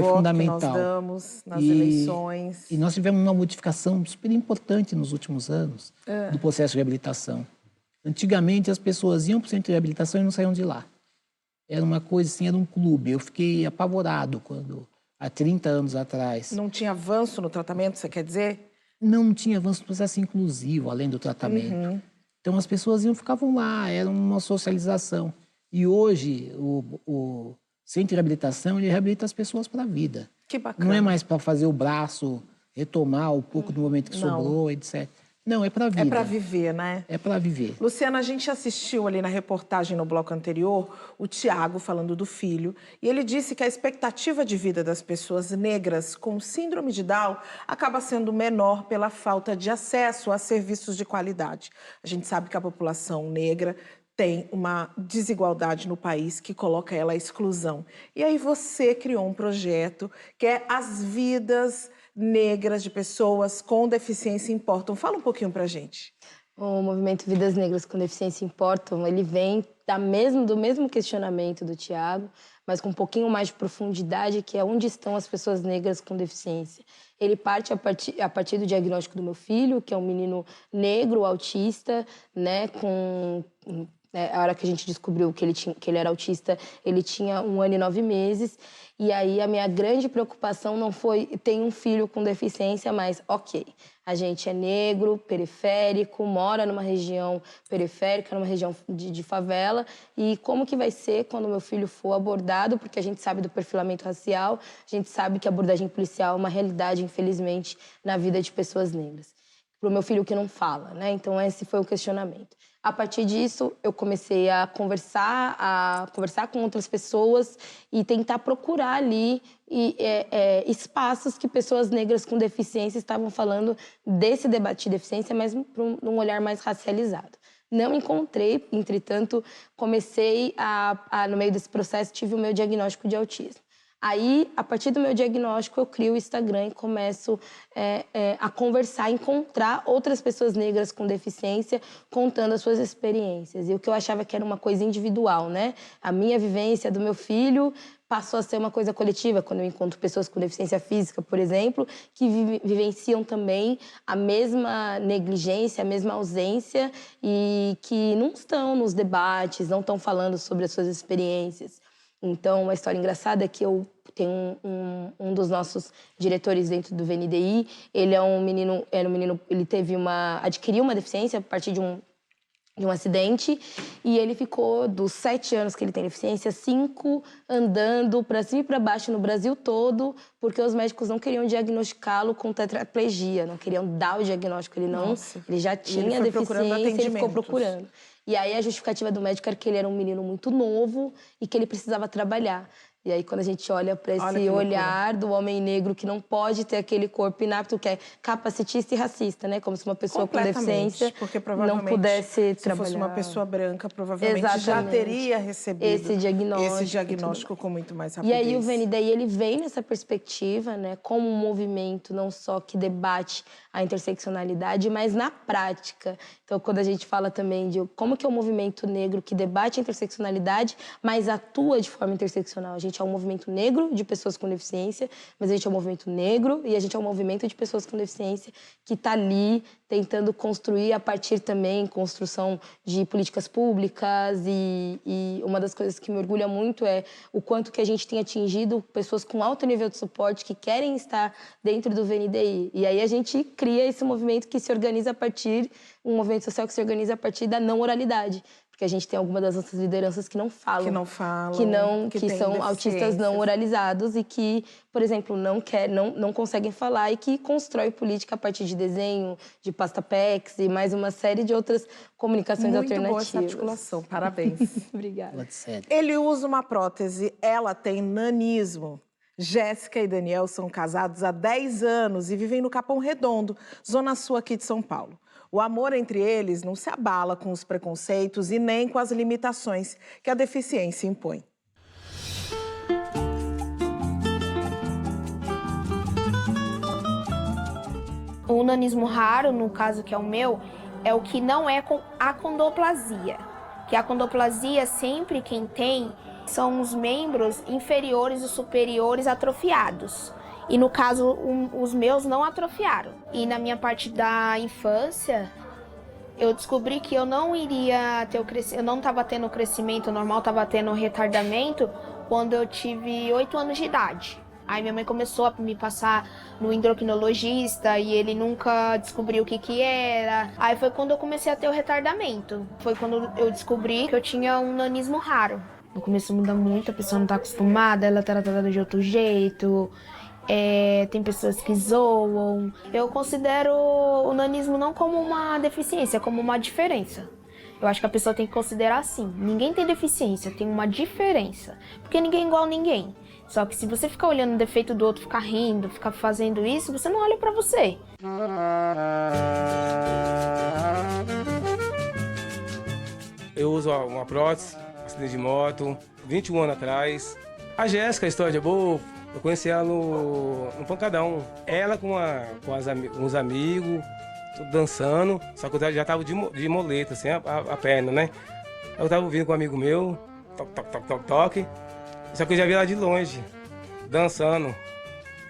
fundamental. Que nós damos nas eleições. E nós tivemos uma modificação super importante nos últimos anos do processo de reabilitação. Antigamente, as pessoas iam para o centro de reabilitação e não saíam de lá. Era uma coisa assim, era um clube. Eu fiquei apavorado quando, há 30 anos atrás... Não tinha avanço no tratamento, você quer dizer? Não tinha avanço no processo inclusivo, além do tratamento. Então, as pessoas ficavam lá, era uma socialização. E hoje, o centro de reabilitação, ele reabilita as pessoas para a vida. Que bacana. Não é mais para fazer o braço retomar o pouco do momento que sobrou, etc. Não, é para vida. É para viver, né? É para viver. Luciana, a gente assistiu ali na reportagem no bloco anterior o Tiago falando do filho e ele disse que a expectativa de vida das pessoas negras com síndrome de Down acaba sendo menor pela falta de acesso a serviços de qualidade. A gente sabe que a população negra tem uma desigualdade no país que coloca ela à exclusão. E aí você criou um projeto que é As Vidas Negras de Pessoas com Deficiência Importam. Fala um pouquinho pra gente. O movimento Vidas Negras com Deficiência Importam, ele vem do mesmo questionamento do Tiago, mas com um pouquinho mais de profundidade, que é onde estão as pessoas negras com deficiência. Ele parte a partir do diagnóstico do meu filho, que é um menino negro, autista, né, a hora que a gente descobriu que ele era autista, ele tinha 1 ano e 9 meses. E aí a minha grande preocupação não foi ter um filho com deficiência, mas ok, a gente é negro, periférico, mora numa região periférica, numa região de favela. E como que vai ser quando meu filho for abordado? Porque a gente sabe do perfilamento racial, a gente sabe que a abordagem policial é uma realidade, infelizmente, na vida de pessoas negras. Para o meu filho que não fala, né? Então esse foi o questionamento. A partir disso, eu comecei a conversar com outras pessoas e tentar procurar ali espaços que pessoas negras com deficiência estavam falando desse debate de deficiência, mas num olhar mais racializado. Não encontrei, entretanto, comecei no meio desse processo, tive o meu diagnóstico de autismo. Aí, a partir do meu diagnóstico, eu crio o Instagram e começo a conversar, encontrar outras pessoas negras com deficiência contando as suas experiências. E o que eu achava que era uma coisa individual, né? A minha vivência do meu filho passou a ser uma coisa coletiva, quando eu encontro pessoas com deficiência física, por exemplo, que vivenciam também a mesma negligência, a mesma ausência e que não estão nos debates, não estão falando sobre as suas experiências. Então, uma história engraçada é que eu tenho um dos nossos diretores dentro do VNDI, ele ele adquiriu uma deficiência a partir de um acidente e ele ficou, dos 7 anos que ele tem deficiência, 5 andando para cima e para baixo no Brasil todo, porque os médicos não queriam diagnosticá-lo com tetraplegia, não queriam dar o diagnóstico, ele já tinha deficiência e ele ficou procurando. E aí a justificativa do médico era que ele era um menino muito novo e que ele precisava trabalhar. E aí, quando a gente olha para esse olhar do homem negro que não pode ter aquele corpo inapto, que é capacitista e racista, né? Como se uma pessoa com deficiência porque provavelmente, não pudesse trabalhar. Se fosse uma pessoa branca, provavelmente já teria recebido esse diagnóstico com muito mais rapidez. E aí o VNDI, ele vem nessa perspectiva, né? Como um movimento não só que debate a interseccionalidade, mas na prática. Então, quando a gente fala também de como que é um movimento negro que debate a interseccionalidade, mas atua de forma interseccional. A gente é um movimento negro de pessoas com deficiência, mas a gente é um movimento negro e a gente é um movimento de pessoas com deficiência que está ali tentando construir a partir também construção de políticas públicas e uma das coisas que me orgulha muito é o quanto que a gente tem atingido pessoas com alto nível de suporte que querem estar dentro do VNDI. E aí a gente cria esse movimento que se organiza a partir, um movimento social que se organiza a partir da não oralidade. Porque a gente tem algumas das nossas lideranças que não falam. Que são autistas não oralizados e que, por exemplo, não conseguem falar e que constrói política a partir de desenho, de pasta PEX e mais uma série de outras comunicações alternativas. Muito boa essa articulação, parabéns. Obrigada. Ele usa uma prótese, ela tem nanismo. Jéssica e Daniel são casados há 10 anos e vivem no Capão Redondo, zona sul aqui de São Paulo. O amor entre eles não se abala com os preconceitos e nem com as limitações que a deficiência impõe. O nanismo raro, no caso que é o meu, é o que não é com achondroplasia. Que a achondroplasia, sempre quem tem, são os membros inferiores e superiores atrofiados. E no caso, os meus não atrofiaram. E na minha parte da infância, eu descobri que eu não iria ter eu não estava tendo o crescimento normal, estava tendo retardamento quando eu tive 8 anos de idade. Aí minha mãe começou a me passar no endocrinologista e ele nunca descobriu o que era. Aí foi quando eu comecei a ter o retardamento. Foi quando eu descobri que eu tinha um nanismo raro. No começo muda muito, a pessoa não está acostumada, ela é tratada de outro jeito. Tem pessoas que zoam. Eu considero o nanismo não como uma deficiência, como uma diferença. Eu acho que a pessoa tem que considerar assim. Ninguém tem deficiência, tem uma diferença. Porque ninguém é igual a ninguém. Só que se você ficar olhando o defeito do outro, ficar rindo, ficar fazendo isso, você não olha pra você. Eu uso uma prótese, acidente de moto, 21 anos atrás. A Jéssica, a história é boa, eu conheci ela no Pancadão. Ela com uns amigos, tudo dançando, só que eu já tava de moleta, assim, a perna, né? Eu tava vindo com um amigo meu, toque. Só que eu já vi ela de longe, dançando,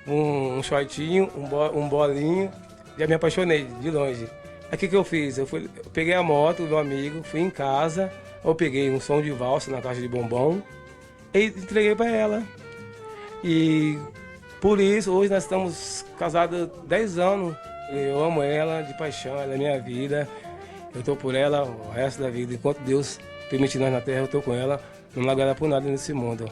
um shortinho, um bolinho, já me apaixonei de longe. Aí o que eu fiz? Eu peguei a moto do meu amigo, fui em casa, eu peguei um som de valsa na caixa de bombom e entreguei para ela. E por isso, hoje nós estamos casados há 10 anos. Eu amo ela de paixão, ela é minha vida. Eu tô por ela o resto da vida. Enquanto Deus permitir nós na terra, eu tô com ela. Não largo ela por nada nesse mundo.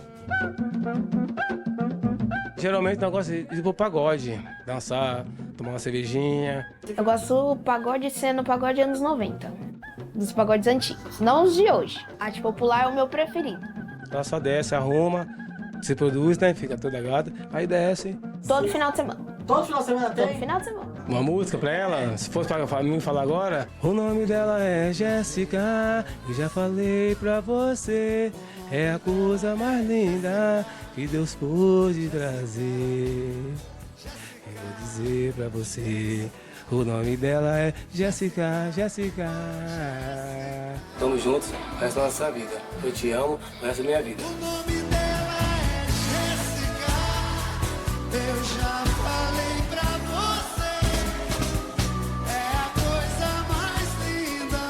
Geralmente eu gosto de ir pro pagode, dançar, tomar uma cervejinha. Eu gosto do pagode sendo pagode anos 90. Dos pagodes antigos, não os de hoje. A arte popular é o meu preferido. Ela só desce, arruma, se produz, né? Fica toda gata, aí desce. Todo final de semana. Todo final de semana tem? Todo final de semana. Uma música pra ela, se fosse pra mim falar agora, o nome dela é Jéssica, eu já falei pra você, é a coisa mais linda que Deus pôde trazer. Eu vou dizer pra você, o nome dela é Jéssica, Jéssica. Tamo juntos, o resto da nossa vida. Eu te amo, o resto da minha vida. O nome dela é Jéssica, eu já falei pra você, é a coisa mais linda.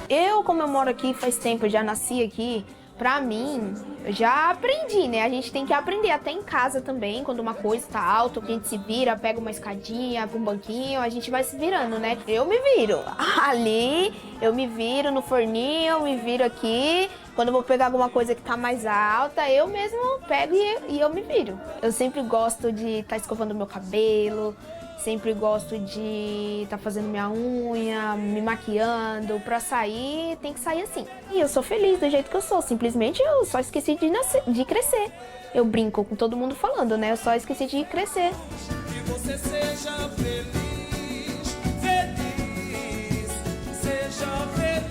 Eu, como eu moro aqui faz tempo, eu já nasci aqui, pra mim, eu já aprendi, né? A gente tem que aprender até em casa também, quando uma coisa tá alta, a gente se vira, pega uma escadinha, um banquinho, a gente vai se virando, né? Eu me viro ali, eu me viro no forninho, eu me viro aqui. Quando eu vou pegar alguma coisa que tá mais alta, eu mesmo pego e eu me viro. Eu sempre gosto de estar escovando meu cabelo, sempre gosto de estar fazendo minha unha, me maquiando. Pra sair, tem que sair assim. E eu sou feliz do jeito que eu sou, simplesmente eu só esqueci de crescer. Eu brinco com todo mundo falando, né? Eu só esqueci de crescer. Que você seja feliz, feliz, seja feliz.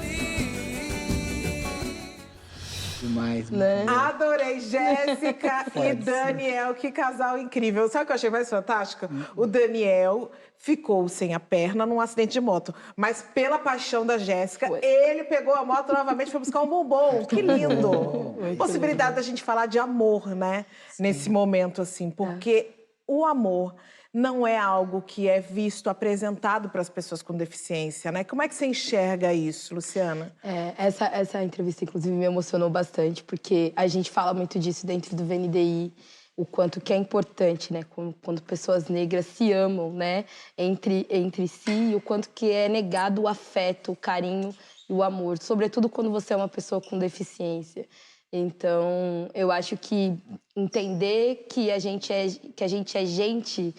Demais, né? Adorei, Jéssica e Daniel, que casal incrível. Sabe o que eu achei mais fantástico? O Daniel ficou sem a perna num acidente de moto, mas pela paixão da Jéssica, ele pegou a moto novamente e foi buscar um bombom. Que lindo! Possibilidade da gente falar de amor, né? Sim. Nesse momento, assim, porque o amor não é algo que é visto, apresentado para as pessoas com deficiência, né? Como é que você enxerga isso, Luciana? Essa entrevista, inclusive, me emocionou bastante, porque a gente fala muito disso dentro do VNDI, o quanto que é importante, né? Quando pessoas negras se amam, né? Entre si, e o quanto que é negado o afeto, o carinho e o amor, sobretudo quando você é uma pessoa com deficiência. Então, eu acho que entender que a gente é gente,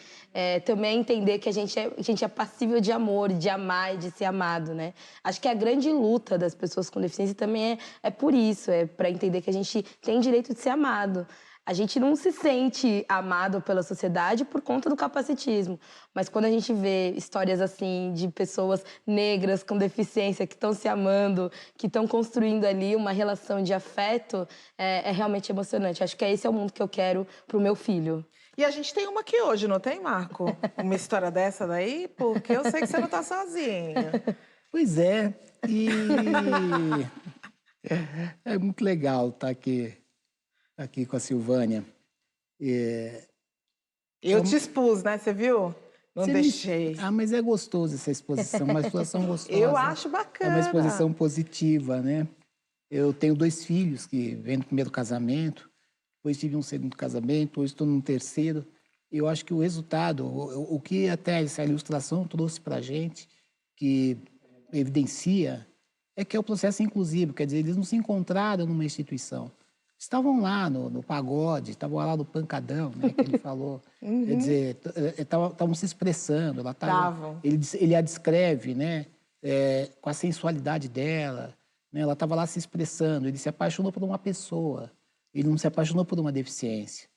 também entender que a gente é passível de amor, de amar e de ser amado, né? Acho que a grande luta das pessoas com deficiência também é por isso, é para entender que a gente tem direito de ser amado. A gente não se sente amado pela sociedade por conta do capacitismo. Mas quando a gente vê histórias assim de pessoas negras com deficiência que estão se amando, que estão construindo ali uma relação de afeto, é realmente emocionante. Acho que esse é o mundo que eu quero pro meu filho. E a gente tem uma aqui hoje, não tem, Marco? Uma história dessa daí? Porque eu sei que você não tá sozinha. Pois é. E é muito legal estar aqui com a Silvânia. Eu te expus, né? Você viu? Não deixei. Mas é gostoso essa exposição, uma exposição gostosa. Eu acho bacana. É uma exposição positiva, né? Eu tenho 2 filhos que vêm do primeiro casamento, depois tive um segundo casamento, hoje estou num terceiro. Eu acho que o resultado, o que até essa ilustração trouxe para a gente, que evidencia, é que é o processo inclusivo, quer dizer, eles não se encontraram numa instituição. estavam lá no pagode, estavam lá no pancadão, né, que ele falou. Quer dizer, estavam se expressando. Ele a descreve, né, com a sensualidade dela. Né, ela estava lá se expressando. Ele se apaixonou por uma pessoa. Ele não se apaixonou por uma deficiência.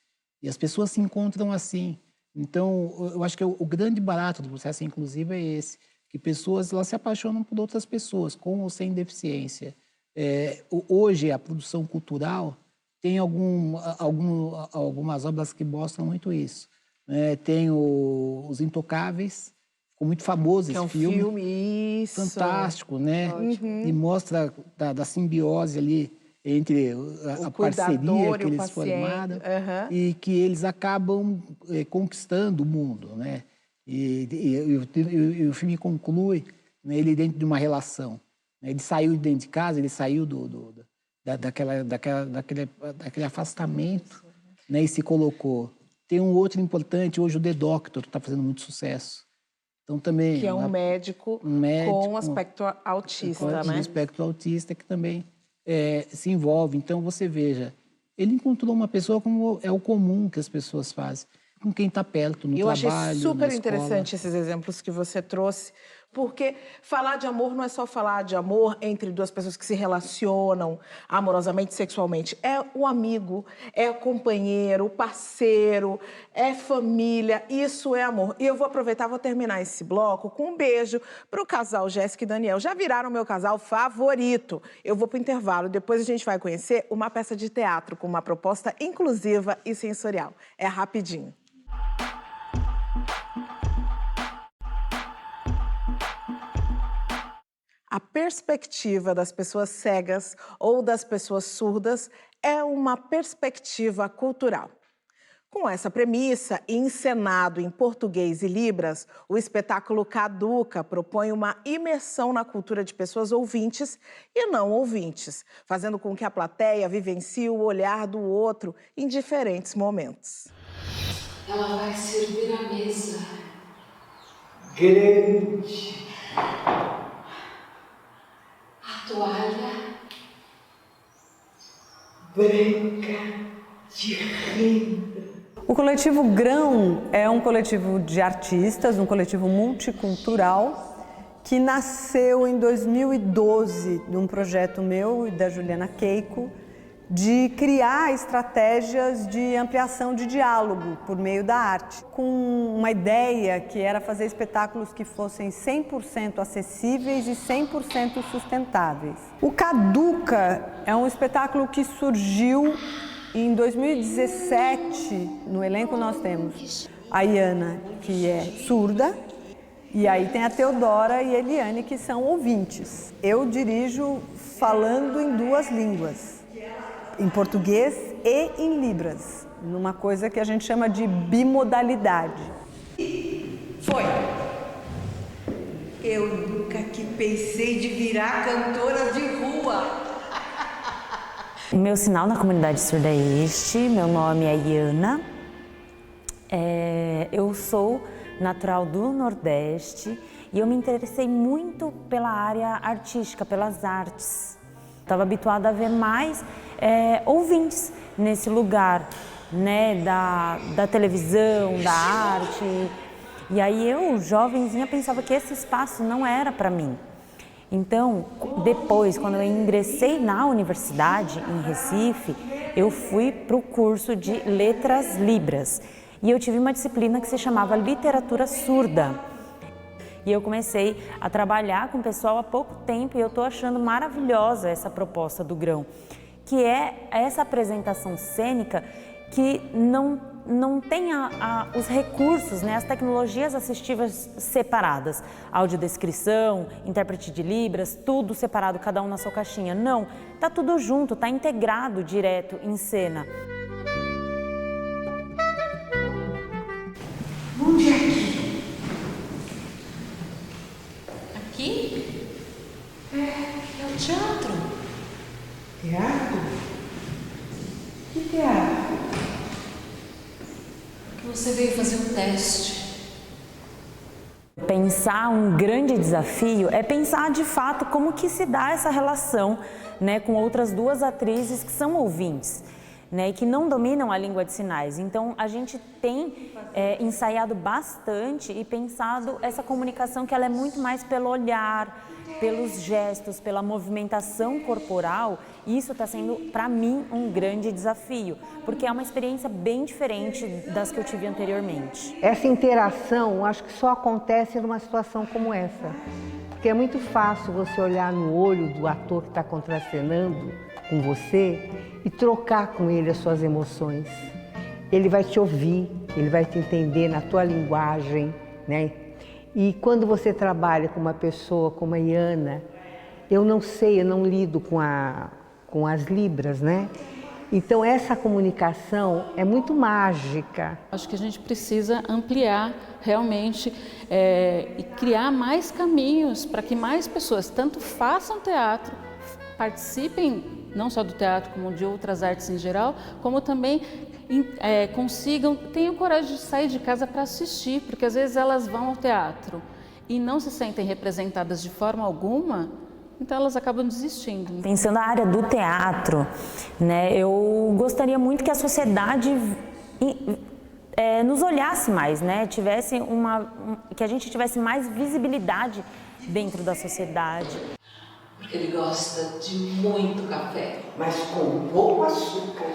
E as pessoas se encontram assim. Então, eu acho que o grande barato do processo inclusivo é esse, que pessoas elas se apaixonam por outras pessoas, com ou sem deficiência. Hoje, a produção cultural tem algumas obras que mostram muito isso. Tem Os Intocáveis, ficou muito famoso esse filme. Fantástico, né? E mostra da simbiose ali entre a parceria que eles formaram e que eles acabam conquistando o mundo, né? E o filme conclui, né, ele dentro de uma relação. Ele saiu de dentro de casa, ele saiu daquele afastamento, né, e se colocou. Tem um outro importante, hoje o The Doctor está fazendo muito sucesso. Então, também, que é um médico com aspecto autista, né? Com aspecto autista que também se envolve. Então, você veja, ele encontrou uma pessoa como é o comum que as pessoas fazem, com quem está perto, no trabalho, na escola. Eu achei super interessante esses exemplos que você trouxe, porque falar de amor não é só falar de amor entre duas pessoas que se relacionam amorosamente, sexualmente. É o amigo, é o companheiro, o parceiro, é família, isso é amor. E eu vou aproveitar, vou terminar esse bloco com um beijo para o casal Jéssica e Daniel. Já viraram meu casal favorito. Eu vou para o intervalo, depois a gente vai conhecer uma peça de teatro com uma proposta inclusiva e sensorial. É rapidinho. A perspectiva das pessoas cegas ou das pessoas surdas é uma perspectiva cultural. Com essa premissa, e encenado em português e libras, o espetáculo Caduca propõe uma imersão na cultura de pessoas ouvintes e não ouvintes, fazendo com que a plateia vivencie o olhar do outro em diferentes momentos. Ela vai servir a mesa. Grande. A toalha branca de renda. O coletivo Grão é um coletivo de artistas, um coletivo multicultural que nasceu em 2012 de um projeto meu e da Juliana Keiko de criar estratégias de ampliação de diálogo por meio da arte, com uma ideia que era fazer espetáculos que fossem 100% acessíveis e 100% sustentáveis. O Caduca é um espetáculo que surgiu em 2017. No elenco nós temos a Iana, que é surda, e aí tem a Teodora e a Eliane, que são ouvintes. Eu dirijo falando em duas línguas, em português e em libras, numa coisa que a gente chama de bimodalidade. Foi. Eu nunca que pensei de virar cantora de rua. O meu sinal na comunidade surda é este, meu nome é Iana, eu sou natural do Nordeste e eu me interessei muito pela área artística, pelas artes. Estava habituada a ver mais ouvintes nesse lugar, né, da televisão, da arte. E aí eu, jovenzinha, pensava que esse espaço não era para mim. Então, depois, quando eu ingressei na universidade, em Recife, eu fui para o curso de Letras Libras. E eu tive uma disciplina que se chamava Literatura Surda. E eu comecei a trabalhar com o pessoal há pouco tempo e eu estou achando maravilhosa essa proposta do Grão, que é essa apresentação cênica que não tem os recursos, né, as tecnologias assistivas separadas, audiodescrição, intérprete de Libras, tudo separado, cada um na sua caixinha. Não, tá tudo junto, tá integrado direto em cena. Onde é aqui? Aqui? É o teatro. Teatro? Que teatro? Que você veio fazer um teste. pensar um grande desafio é pensar de fato como que se dá essa relação, né, com outras duas atrizes que são ouvintes, né, e que não dominam a língua de sinais. Então, a gente tem ensaiado bastante e pensado essa comunicação que ela é muito mais pelo olhar, pelos gestos, pela movimentação corporal. E isso está sendo, para mim, um grande desafio, porque é uma experiência bem diferente das que eu tive anteriormente. Essa interação, acho que só acontece numa situação como essa. Porque é muito fácil você olhar no olho do ator que está contracenando com você e trocar com ele as suas emoções. Ele vai te ouvir, ele vai te entender na tua linguagem, né? E quando você trabalha com uma pessoa como a Iana, eu não lido com as libras, né? Então essa comunicação é muito mágica. Acho que a gente precisa ampliar realmente e criar mais caminhos para que mais pessoas tanto façam teatro, participem não só do teatro como de outras artes em geral, como também tenham coragem de sair de casa para assistir, porque às vezes elas vão ao teatro e não se sentem representadas de forma alguma, então elas acabam desistindo. Pensando na área do teatro, né, eu gostaria muito que a sociedade nos olhasse mais, né, que a gente tivesse mais visibilidade dentro da sociedade. Porque ele gosta de muito café, mas com pouco açúcar.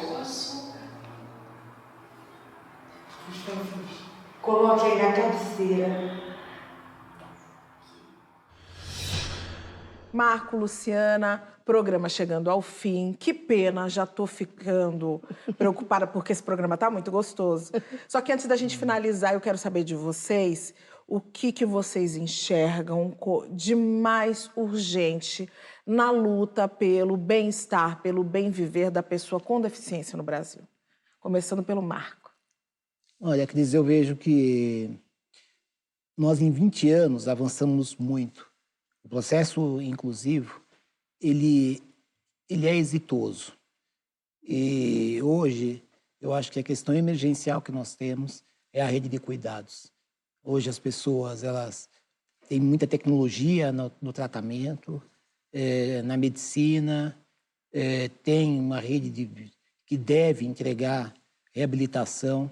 Por favor, coloque aí na cabeceira. Marco, Luciana, programa chegando ao fim. Que pena, já tô ficando preocupada porque esse programa tá muito gostoso. Só que antes da gente finalizar, eu quero saber de vocês o que vocês enxergam de mais urgente na luta pelo bem-estar, pelo bem-viver da pessoa com deficiência no Brasil. Começando pelo Marco. Olha, Cris, eu vejo que nós em 20 anos avançamos muito. O processo inclusivo, ele é exitoso. E hoje, eu acho que a questão emergencial que nós temos é a rede de cuidados. Hoje as pessoas, elas têm muita tecnologia no tratamento, na medicina, tem uma rede que deve entregar reabilitação,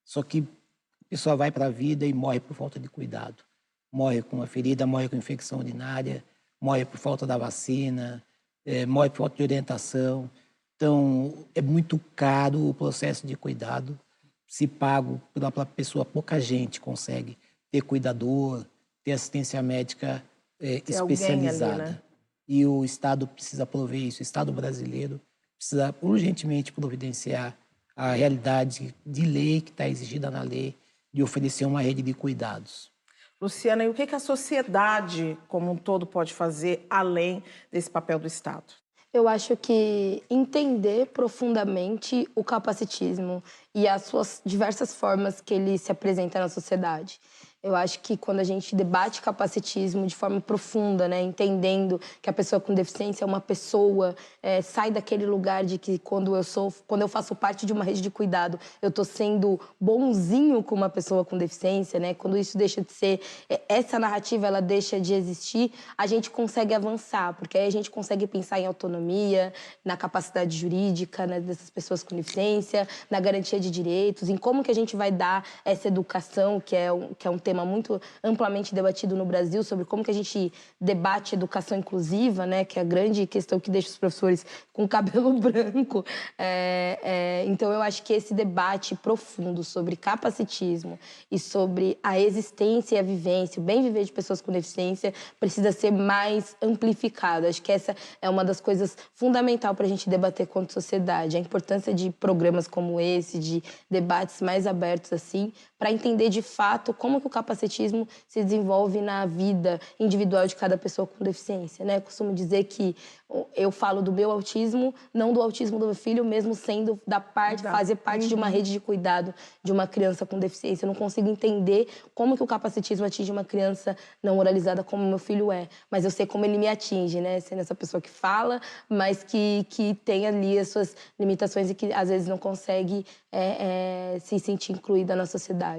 só que a pessoa vai para a vida e morre por falta de cuidado. Morre com uma ferida, morre com infecção urinária, morre por falta da vacina, morre por falta de orientação. Então, é muito caro o processo de cuidado, se pago pela pessoa. Pouca gente consegue ter cuidador, ter assistência médica especializada. Ali, né? E o Estado precisa prover isso. O Estado brasileiro precisa urgentemente providenciar a realidade de lei que está exigida na lei, de oferecer uma rede de cuidados. Luciana, e o que a sociedade como um todo pode fazer além desse papel do Estado? Eu acho que entender profundamente o capacitismo e as suas diversas formas que ele se apresenta na sociedade. Eu acho que quando a gente debate capacitismo de forma profunda, né, entendendo que a pessoa com deficiência é uma pessoa, sai daquele lugar de que quando eu faço parte de uma rede de cuidado, eu estou sendo bonzinho com uma pessoa com deficiência, né? Quando isso deixa de ser, essa narrativa ela deixa de existir, a gente consegue avançar, porque aí a gente consegue pensar em autonomia, na capacidade jurídica, né, dessas pessoas com deficiência, na garantia de direitos, em como que a gente vai dar essa educação, que é um tema muito amplamente debatido no Brasil, sobre como que a gente debate educação inclusiva, né, que é a grande questão que deixa os professores com cabelo branco. Então, eu acho que esse debate profundo sobre capacitismo e sobre a existência e a vivência, o bem viver de pessoas com deficiência, precisa ser mais amplificado. Acho que essa é uma das coisas fundamentais para a gente debater quanto sociedade, a importância de programas como esse, de debates mais abertos assim, para entender de fato como que o capacitismo se desenvolve na vida individual de cada pessoa com deficiência, né? Eu costumo dizer que eu falo do meu autismo, não do autismo do meu filho, mesmo sendo fazer parte de uma rede de cuidado de uma criança com deficiência. Eu não consigo entender como que o capacitismo atinge uma criança não oralizada como meu filho é, mas eu sei como ele me atinge, né? Sendo essa pessoa que fala, mas que tem ali as suas limitações e que às vezes não consegue se sentir incluída na sociedade.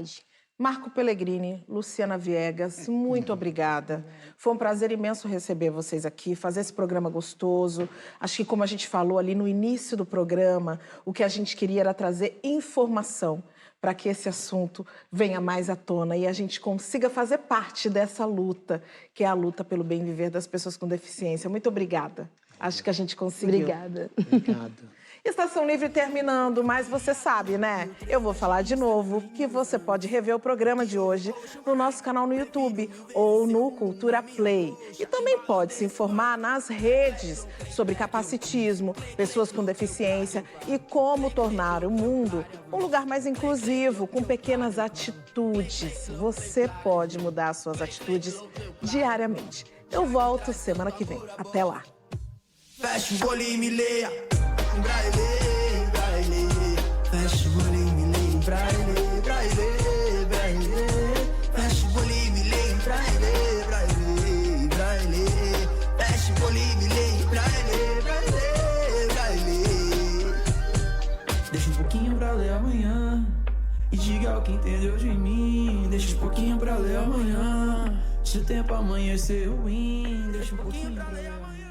Marco Pellegrini, Luciana Viegas, muito obrigada. Foi um prazer imenso receber vocês aqui, fazer esse programa gostoso. Acho que, como a gente falou ali no início do programa, o que a gente queria era trazer informação para que esse assunto venha mais à tona e a gente consiga fazer parte dessa luta, que é a luta pelo bem viver das pessoas com deficiência. Muito obrigada. Acho que a gente conseguiu. Obrigada. Obrigado. Estação Livre terminando, mas você sabe, né? Eu vou falar de novo que você pode rever o programa de hoje no nosso canal no YouTube ou no Cultura Play. E também pode se informar nas redes sobre capacitismo, pessoas com deficiência e como tornar o mundo um lugar mais inclusivo, com pequenas atitudes. Você pode mudar as suas atitudes diariamente. Eu volto semana que vem. Até lá. Fecha o olho e me leia. Braille, braille. Fecha o olho e me leia. Braille, braille, braille. Fecha o olho e me leia. Braille, braille, braille. Fecha o olho e me leia. Braille, braille, braille. Deixa um pouquinho pra ler amanhã e diga o que entendeu de mim. Deixa um pouquinho pra ler amanhã. Se o tempo amanhecer ruim, deixa um pouquinho pra ler amanhã.